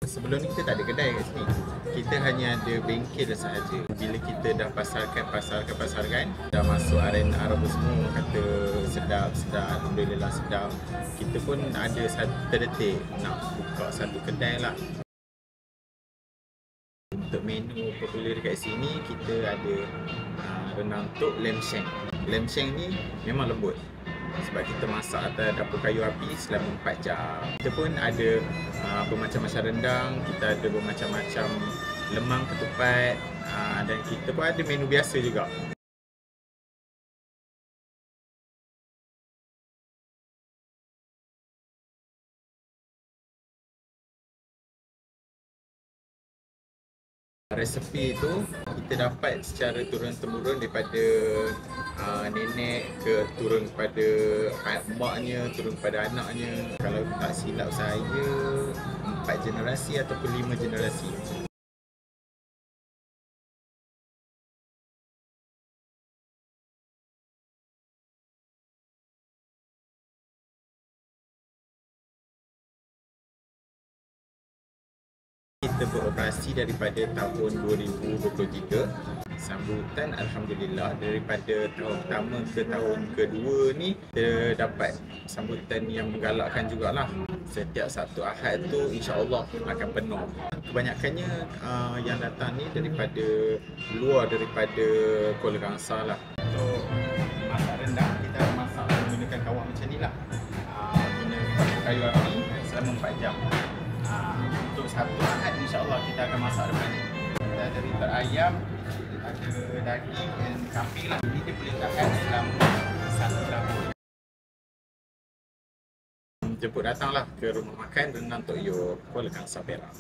Sebelum ni kita tak ada kedai kat sini. Kita hanya ada bengkel sahaja. Bila kita dah pasarkan, dah masuk arena Arab semua kata sedap, alhamdulillah sedap. Kita pun ada satu terdetik nak buka satu kedai lah. Untuk menu popular dekat sini, kita ada rendang tok lamb shank. Lamb shank ni memang lembut sebab kita masak atas dapur kayu api selama 4 jam. Kita pun ada bermacam-macam rendang, kita ada bermacam-macam lemang ketupat, dan kita pun ada menu biasa juga. Resepi itu kita dapat secara turun-temurun daripada nenek turun kepada maknya, turun kepada anaknya. Kalau tak silap saya 4 generasi ataupun 5 generasi. Kita beroperasi daripada tahun 2023. Sambutan alhamdulillah daripada tahun pertama ke tahun kedua ni kita dapat sambutan yang menggalakkan jugalah. Setiap Sabtu Ahad tu insya-Allah akan penuh. Kebanyakannya yang datang ni daripada luar daripada Kuala Kangsar lah. Untuk masak rendang kita masak menggunakan kawah macam ni lah. Guna kayu api selama 4 jam. Untuk Sabtu Ahad insya-Allah kita akan masak depan ni. Kita ada ritat ayam, ada daging dan kambing lah. Ini dia boleh tahan selama 1 tahun. Jemput datanglah ke rumah makan Rendang Tok Yo, Kuala Kangsar, Perak.